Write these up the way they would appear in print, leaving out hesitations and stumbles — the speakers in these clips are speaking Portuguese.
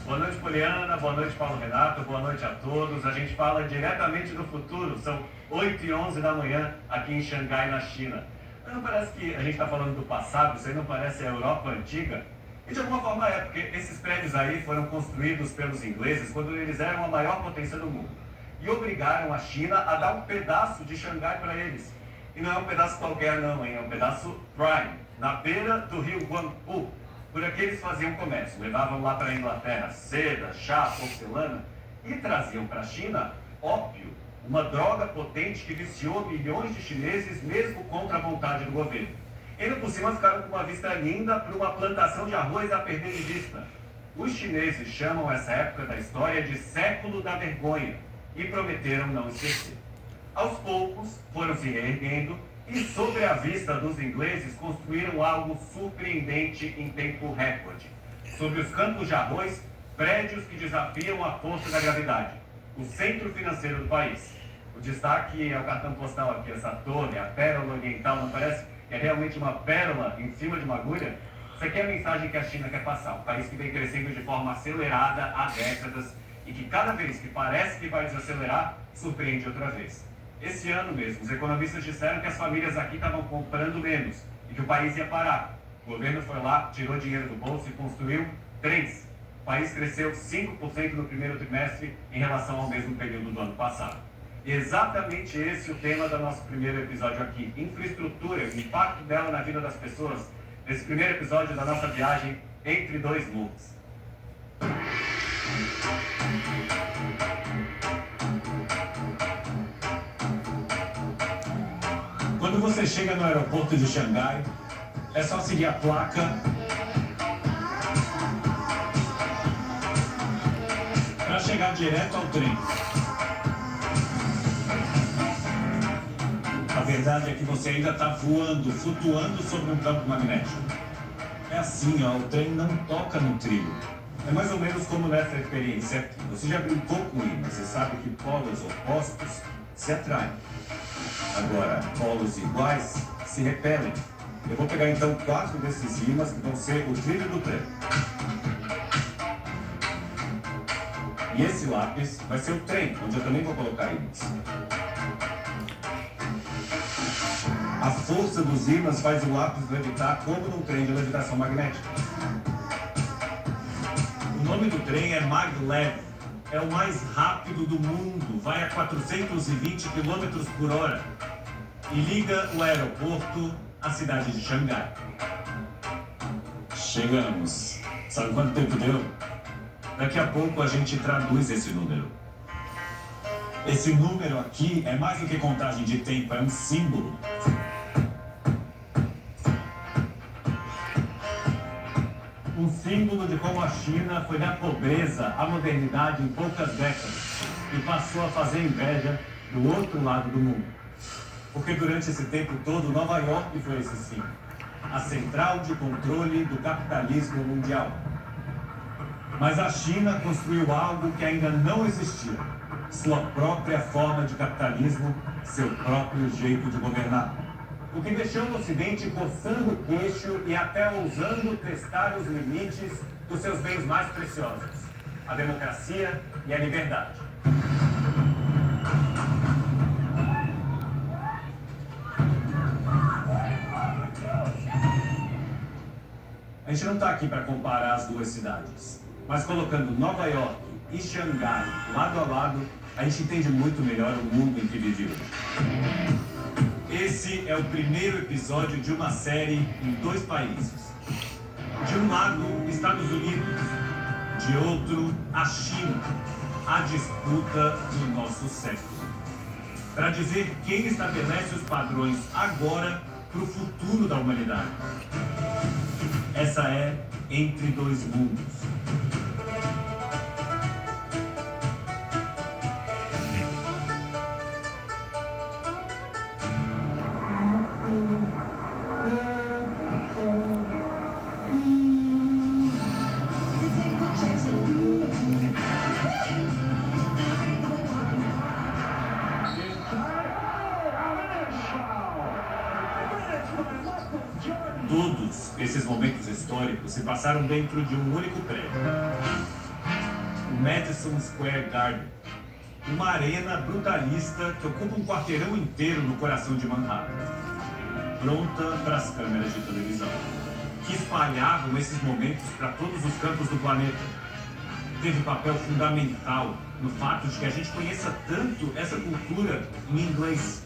Boa noite, Poliana. Boa noite, Paulo Renato. Boa noite a todos. A gente fala diretamente do futuro. São 8h11 da manhã aqui em Xangai, na China. Mas não parece que a gente está falando do passado? Isso aí não parece a Europa antiga? E de alguma forma é, porque esses prédios aí foram construídos pelos ingleses quando eles eram a maior potência do mundo. E obrigaram a China a dar um pedaço de Xangai para eles. E não é um pedaço qualquer não, hein? É um pedaço prime, na beira do rio Guangpu. Por aqui eles faziam comércio, levavam lá para a Inglaterra seda, chá, porcelana e traziam para a China ópio, uma droga potente que viciou milhões de chineses mesmo contra a vontade do governo. Ainda por cima ficaram com uma vista linda para uma plantação de arroz a perder de vista. Os chineses chamam essa época da história de século da vergonha e prometeram não esquecer. Aos poucos foram se reerguendo e, sobre a vista dos ingleses, construíram algo surpreendente em tempo recorde. Sobre os campos de arroz, prédios que desafiam a força da gravidade. O centro financeiro do país. O destaque é o cartão postal aqui, essa torre, a pérola oriental, não parece que é realmente uma pérola em cima de uma agulha? Isso aqui é a mensagem que a China quer passar. Um país que vem crescendo de forma acelerada há décadas e que cada vez que parece que vai desacelerar, surpreende outra vez. Esse ano mesmo, os economistas disseram que as famílias aqui estavam comprando menos e que o país ia parar. O governo foi lá, tirou dinheiro do bolso e construiu trens. O país cresceu 5% no primeiro trimestre em relação ao mesmo período do ano passado. E exatamente esse é o tema do nosso primeiro episódio aqui. Infraestrutura, o impacto dela na vida das pessoas. Nesse primeiro episódio da nossa viagem entre dois mundos. Quando você chega no aeroporto de Xangai, é só seguir a placa para chegar direto ao trem. A verdade é que você ainda está voando, flutuando sobre um campo magnético. É assim, ó, o trem não toca no trilho. É mais ou menos como nessa experiência aqui. Você já brincou com imãs, você sabe que polos opostos se atraem. Agora, polos iguais se repelem. Eu vou pegar então 4 desses ímãs que vão ser o trilho do trem. E esse lápis vai ser o trem, onde eu também vou colocar ímãs. A força dos ímãs faz o lápis levitar como num trem de levitação magnética. O nome do trem é Maglev. É o mais rápido do mundo, vai a 420 km por hora e liga o aeroporto à cidade de Xangai. Chegamos. Sabe quanto tempo deu? Daqui a pouco a gente traduz esse número. Esse número aqui é mais do que contagem de tempo, é um símbolo. Um símbolo de como a China foi da pobreza à modernidade em poucas décadas e passou a fazer inveja do outro lado do mundo. Porque durante esse tempo todo, Nova York foi esse símbolo, a central de controle do capitalismo mundial. Mas a China construiu algo que ainda não existia, sua própria forma de capitalismo, seu próprio jeito de governar. O que deixou o Ocidente coçando o queixo e até ousando testar os limites dos seus bens mais preciosos, a democracia e a liberdade. A gente não está aqui para comparar as duas cidades, mas colocando Nova York e Xangai lado a lado, a gente entende muito melhor o mundo em que vive hoje. Esse é o primeiro episódio de uma série em 2 países. De um lado, Estados Unidos. De outro, a China. A disputa do nosso século. Para dizer quem estabelece os padrões agora para o futuro da humanidade. Essa é Entre Dois Mundos. Todos esses momentos históricos se passaram dentro de um único prédio. o Madison Square Garden, uma arena brutalista que ocupa um quarteirão inteiro no coração de Manhattan, pronta para as câmeras de televisão, que espalhavam esses momentos para todos os campos do planeta. Teve papel fundamental no fato de que a gente conheça tanto essa cultura em inglês.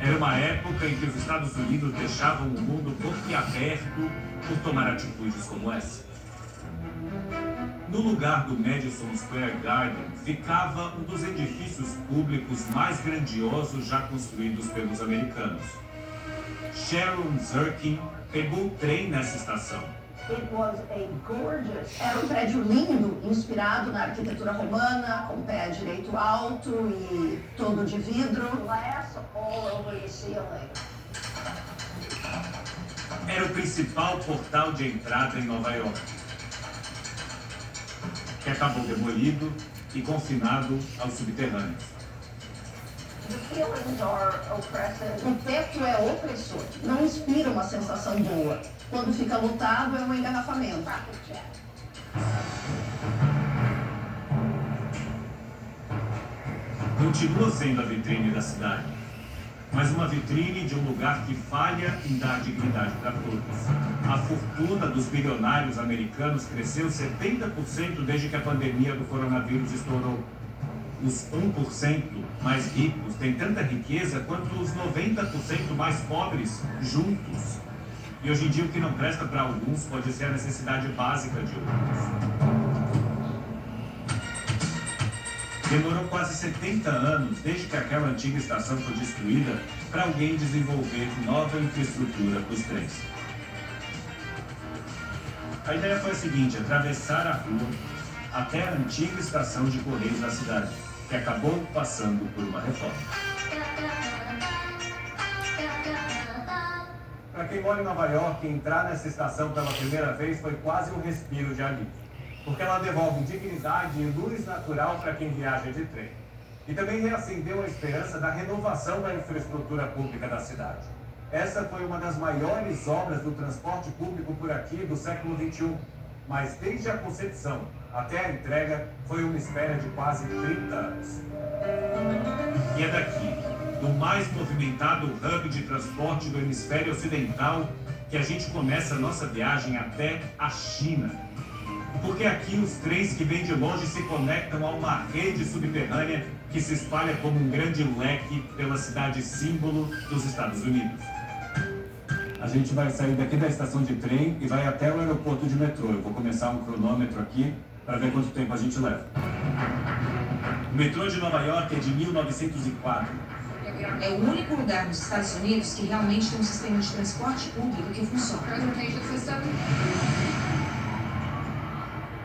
Era uma época em que os Estados Unidos deixavam o mundo boquiaberto por tomar atitudes como essa. No lugar do Madison Square Garden ficava um dos edifícios públicos mais grandiosos já construídos pelos americanos. Sharon Zirkin pegou o trem nessa estação. Era um prédio lindo, inspirado na arquitetura romana, com pé direito alto e todo de vidro. Era o principal portal de entrada em Nova York, que acabou demolido e confinado aos subterrâneos. O teto é opressor, não inspira uma sensação boa. Quando fica lotado, é um engarrafamento. Continua sendo a vitrine da cidade, mas uma vitrine de um lugar que falha em dar dignidade para todos. A fortuna dos bilionários americanos cresceu 70% desde que a pandemia do coronavírus estourou. Os 1% mais ricos têm tanta riqueza quanto os 90% mais pobres juntos. E hoje em dia o que não presta para alguns pode ser a necessidade básica de outros. Demorou quase 70 anos desde que aquela antiga estação foi destruída para alguém desenvolver nova infraestrutura para os trens. A ideia foi a seguinte: atravessar a rua até a antiga estação de Correios da cidade, que acabou passando por uma reforma. Para quem mora em Nova York, entrar nessa estação pela primeira vez foi quase um respiro de alívio, porque ela devolve dignidade e luz natural para quem viaja de trem. E também reacendeu a esperança da renovação da infraestrutura pública da cidade. Essa foi uma das maiores obras do transporte público por aqui do século XXI, mas desde a concepção até a entrega foi uma espera de quase 30 anos. E é daqui, do mais movimentado hub de transporte do hemisfério ocidental, que a gente começa a nossa viagem até a China. Porque aqui os trens que vêm de longe se conectam a uma rede subterrânea que se espalha como um grande leque pela cidade símbolo dos Estados Unidos. A gente vai sair daqui da estação de trem e vai até o aeroporto de metrô. Eu vou começar um cronômetro aqui para ver quanto tempo a gente leva. O metrô de Nova York é de 1904. É o único lugar nos Estados Unidos que realmente tem um sistema de transporte público que funciona.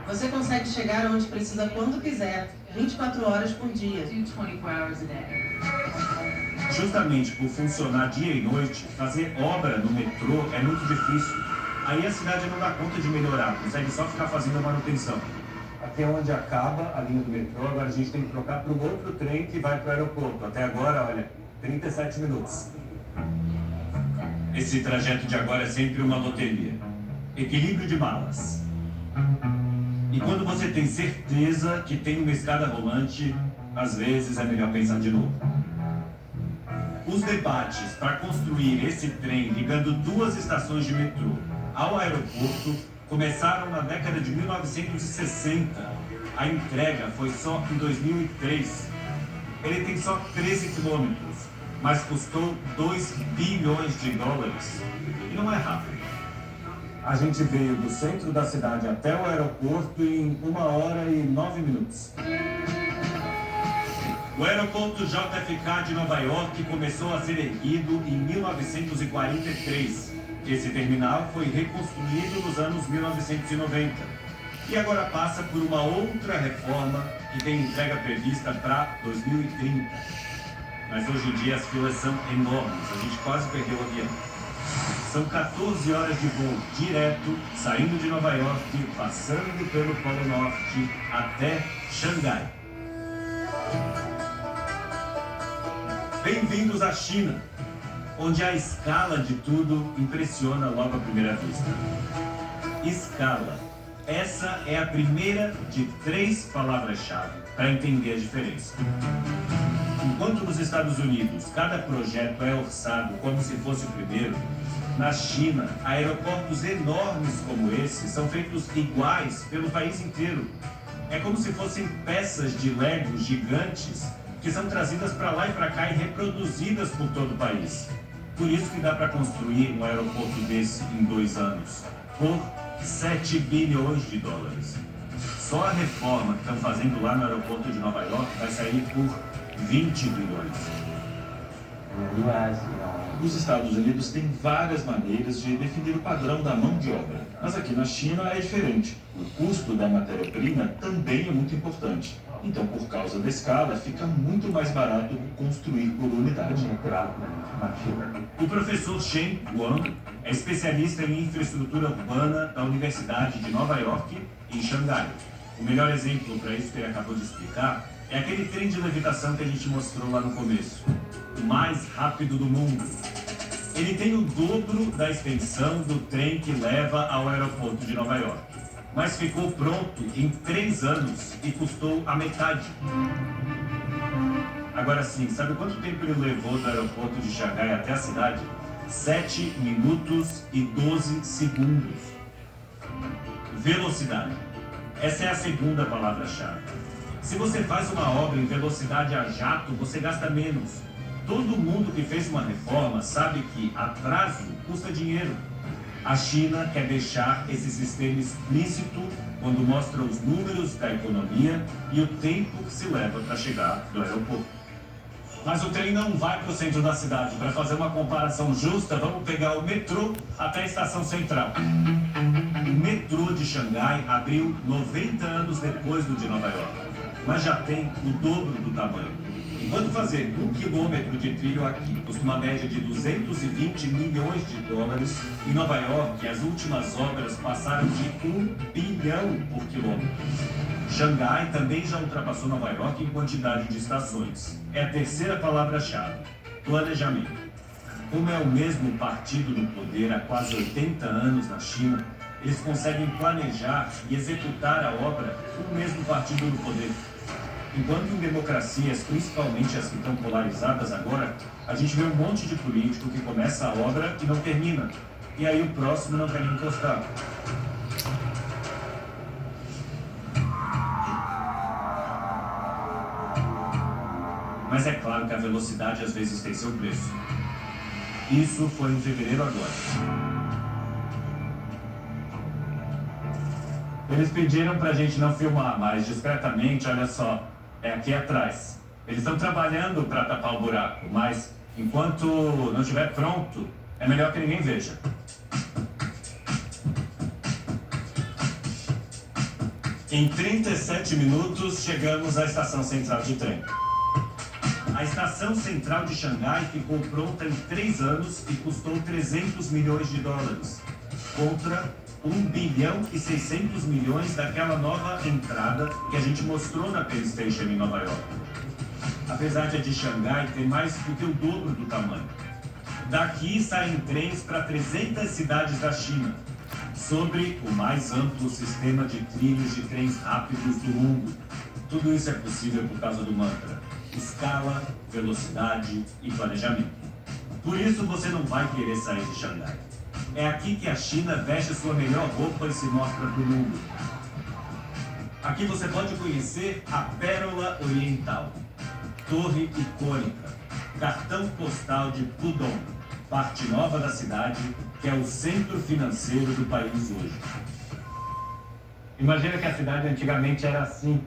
Você consegue chegar onde precisa quando quiser, 24 horas por dia. Justamente por funcionar dia e noite, fazer obra no metrô é muito difícil. Aí a cidade não dá conta de melhorar, consegue só ficar fazendo a manutenção. Aqui é onde acaba a linha do metrô, agora a gente tem que trocar para um outro trem que vai para o aeroporto. Até agora, olha, 37 minutos. Esse trajeto de agora é sempre uma loteria. Equilíbrio de malas. E quando você tem certeza que tem uma escada rolante, às vezes é melhor pensar de novo. Os debates para construir esse trem ligando duas estações de metrô ao aeroporto começaram na década de 1960. A entrega foi só em 2003. Ele tem só 13 quilômetros, mas custou 2 bilhões de dólares. E não é rápido. A gente veio do centro da cidade até o aeroporto em 1 hora e 9 minutos. O aeroporto JFK de Nova York começou a ser erguido em 1943. Esse terminal foi reconstruído nos anos 1990 e agora passa por uma outra reforma que tem entrega prevista para 2030. Mas hoje em dia as filas são enormes, a gente quase perdeu o avião. São 14 horas de voo direto, saindo de Nova York, passando pelo Polo Norte até Xangai. Bem-vindos à China, onde a escala de tudo impressiona logo à primeira vista. Escala Essa é a primeira de 3 palavras-chave para entender a diferença. Enquanto nos Estados Unidos cada projeto é orçado como se fosse o primeiro, na China, aeroportos enormes como esse são feitos iguais pelo país inteiro. É como se fossem peças de Lego gigantes que são trazidas para lá e para cá e reproduzidas por todo o país. Por isso que dá para construir um aeroporto desse em 2 anos, por 7 bilhões de dólares. Só a reforma que estão fazendo lá no aeroporto de Nova York vai sair por 20 bilhões. Os Estados Unidos têm várias maneiras de definir o padrão da mão de obra, mas aqui na China é diferente. O custo da matéria-prima também é muito importante. Então, por causa da escala, fica muito mais barato construir por unidade. O professor Shen Wang é especialista em infraestrutura urbana da Universidade de Nova York, em Xangai. O melhor exemplo para isso que ele acabou de explicar é aquele trem de levitação que a gente mostrou lá no começo. O mais rápido do mundo. Ele tem o dobro da extensão do trem que leva ao aeroporto de Nova York. Mas ficou pronto em 3 anos e custou a metade. Agora sim, sabe quanto tempo ele levou do aeroporto de Xangai até a cidade? 7 minutos e 12 segundos. Velocidade. Essa é a segunda palavra-chave. Se você faz uma obra em velocidade a jato, você gasta menos. Todo mundo que fez uma reforma sabe que atraso custa dinheiro. A China quer deixar esse sistema explícito quando mostra os números da economia e o tempo que se leva para chegar do aeroporto. Mas o trem não vai para o centro da cidade. Para fazer uma comparação justa, vamos pegar o metrô até a estação central. O metrô de Xangai abriu 90 anos depois do de Nova York, mas já tem o dobro do tamanho. Enquanto fazer 1 quilômetro de trilho aqui custa uma média de 220 milhões de dólares, em Nova York as últimas obras passaram de 1 bilhão por quilômetro. Xangai também já ultrapassou Nova York em quantidade de estações. É a terceira palavra-chave: planejamento. Como é o mesmo partido no poder há quase 80 anos na China, eles conseguem planejar e executar a obra com o mesmo partido no poder. Enquanto em democracias, principalmente as que estão polarizadas agora, a gente vê um monte de político que começa a obra e não termina. E aí o próximo não quer nem encostar. Mas é claro que a velocidade às vezes tem seu preço. Isso foi em fevereiro agora. Eles pediram pra gente não filmar, mas discretamente, olha só, é aqui atrás. Eles estão trabalhando para tapar o buraco, mas enquanto não estiver pronto, é melhor que ninguém veja. Em 37 minutos, chegamos à estação central de trem. A estação central de Xangai ficou pronta em 3 anos e custou 300 milhões de dólares, contra 1 bilhão e 600 milhões daquela nova entrada que a gente mostrou na Penn Station em Nova York. Apesar de a de Xangai ter mais do que o dobro do tamanho. Daqui saem trens para 300 cidades da China, sobre o mais amplo sistema de trilhos de trens rápidos do mundo. Tudo isso é possível por causa do mantra: escala, velocidade e planejamento. Por isso você não vai querer sair de Xangai. É aqui que a China veste sua melhor roupa e se mostra para o mundo. Aqui você pode conhecer a Pérola Oriental, torre icônica, cartão postal de Pudong, parte nova da cidade, que é o centro financeiro do país hoje. Imagina que a cidade antigamente era assim.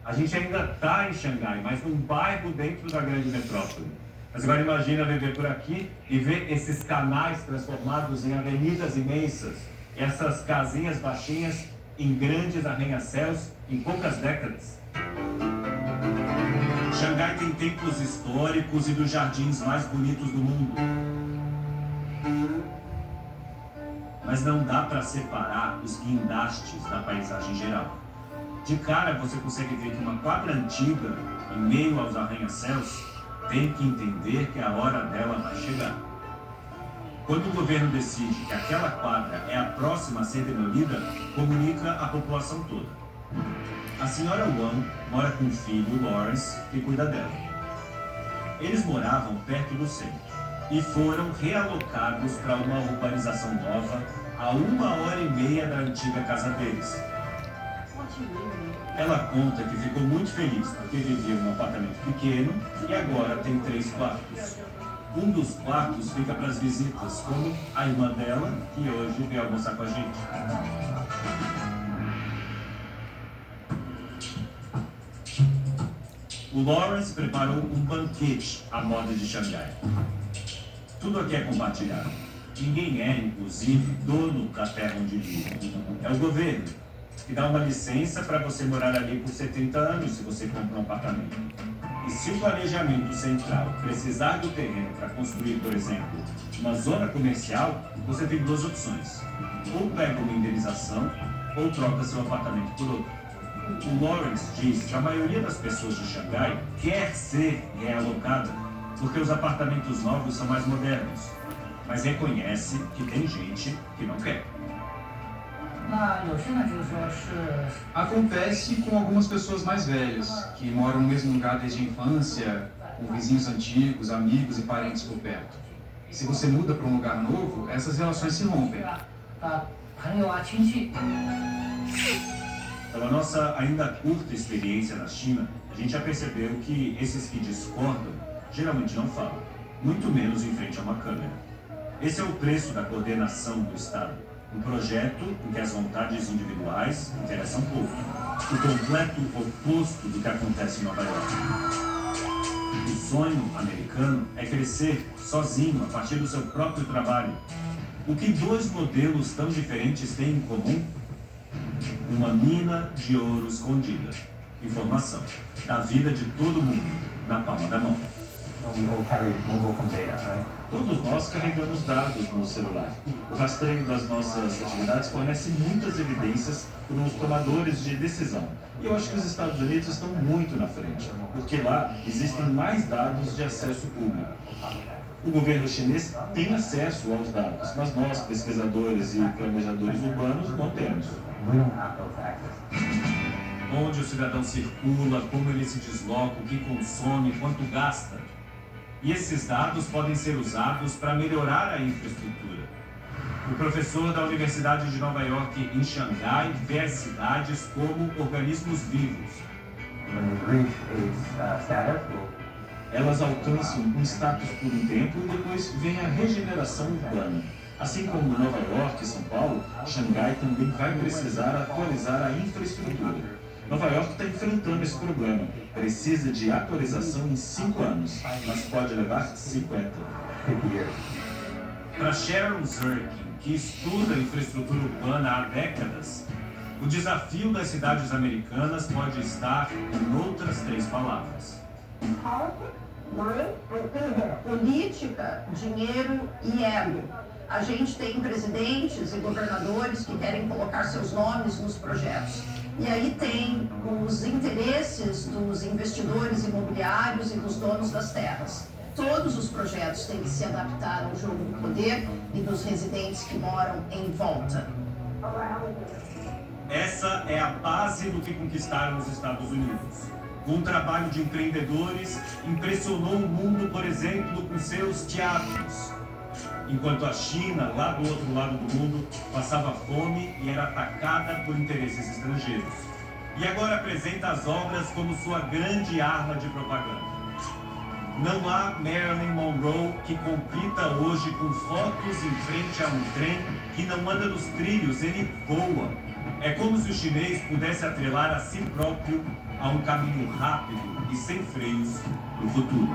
A gente ainda está em Xangai, mas num bairro dentro da grande metrópole. Mas agora imagina viver por aqui e ver esses canais transformados em avenidas imensas, essas casinhas baixinhas em grandes arranha-céus em poucas décadas. Xangai tem templos históricos e dos jardins mais bonitos do mundo. Mas não dá para separar os guindastes da paisagem geral. De cara você consegue ver que uma quadra antiga, em meio aos arranha-céus, tem que entender que a hora dela vai chegar. Quando o governo decide que aquela quadra é a próxima a ser demolida, comunica à população toda. A senhora Wang mora com o filho, Lawrence, que cuida dela. Eles moravam perto do centro e foram realocados para uma urbanização nova a 1h30 da antiga casa deles. Ela conta que ficou muito feliz porque vivia em um apartamento pequeno e agora tem 3 quartos. Um dos quartos fica para as visitas, como a irmã dela, que hoje veio almoçar com a gente. O Lawrence preparou um banquete à moda de Xangai. Tudo aqui é compartilhado. Ninguém é, inclusive, dono da terra onde vive. É o governo, que dá uma licença para você morar ali por 70 anos se você compra um apartamento. E se o planejamento central precisar do terreno para construir, por exemplo, uma zona comercial, você tem 2 opções. Ou pega uma indenização, ou troca seu apartamento por outro. O Lawrence diz que a maioria das pessoas de Xangai quer ser realocada porque os apartamentos novos são mais modernos, mas reconhece que tem gente que não quer. Acontece com algumas pessoas mais velhas, que moram no mesmo lugar desde a infância, com vizinhos antigos, amigos e parentes por perto. Se você muda para um lugar novo, essas relações se rompem. Pela nossa ainda curta experiência na China, a gente já percebeu que esses que discordam geralmente não falam, muito menos em frente a uma câmera. Esse é o preço da coordenação do Estado. Um projeto em que as vontades individuais interessam pouco. O completo oposto do que acontece em Nova York. O sonho americano é crescer sozinho, a partir do seu próprio trabalho. O que 2 modelos tão diferentes têm em comum? Uma mina de ouro escondida. Informação da vida de todo mundo na palma da mão. Todos nós carregamos dados no celular. O rastreio das nossas atividades fornece muitas evidências para os tomadores de decisão. E eu acho que os Estados Unidos estão muito na frente, porque lá existem mais dados de acesso público. O governo chinês tem acesso aos dados, mas nós, pesquisadores e planejadores urbanos, não temos. Onde o cidadão circula, como ele se desloca, o que consome, quanto gasta. E esses dados podem ser usados para melhorar a infraestrutura. O professor da Universidade de Nova York, em Xangai, vê as cidades como organismos vivos. Elas alcançam um status por um tempo e depois vem a regeneração urbana. Assim como Nova York e São Paulo, Xangai também vai precisar atualizar a infraestrutura. Nova York está enfrentando esse problema. Precisa de atualização em 5 anos, mas pode levar 50. Para Sharon Zirkin, que estuda infraestrutura urbana há décadas, o desafio das cidades americanas pode estar em outras 3 palavras. Política, dinheiro e ego. A gente tem presidentes e governadores que querem colocar seus nomes nos projetos. E aí tem os interesses dos investidores imobiliários e dos donos das terras. Todos os projetos têm que se adaptar ao jogo do poder e dos residentes que moram em volta. Essa é a base do que conquistaram os Estados Unidos. Um trabalho de empreendedores impressionou o mundo, por exemplo, com seus teatros. Enquanto a China, lá do outro lado do mundo, passava fome e era atacada por interesses estrangeiros. E agora apresenta as obras como sua grande arma de propaganda. Não há Marilyn Monroe que compita hoje com fotos em frente a um trem que não anda nos trilhos, ele voa. É como se o chinês pudesse atrelar a si próprio a um caminho rápido e sem freios no futuro.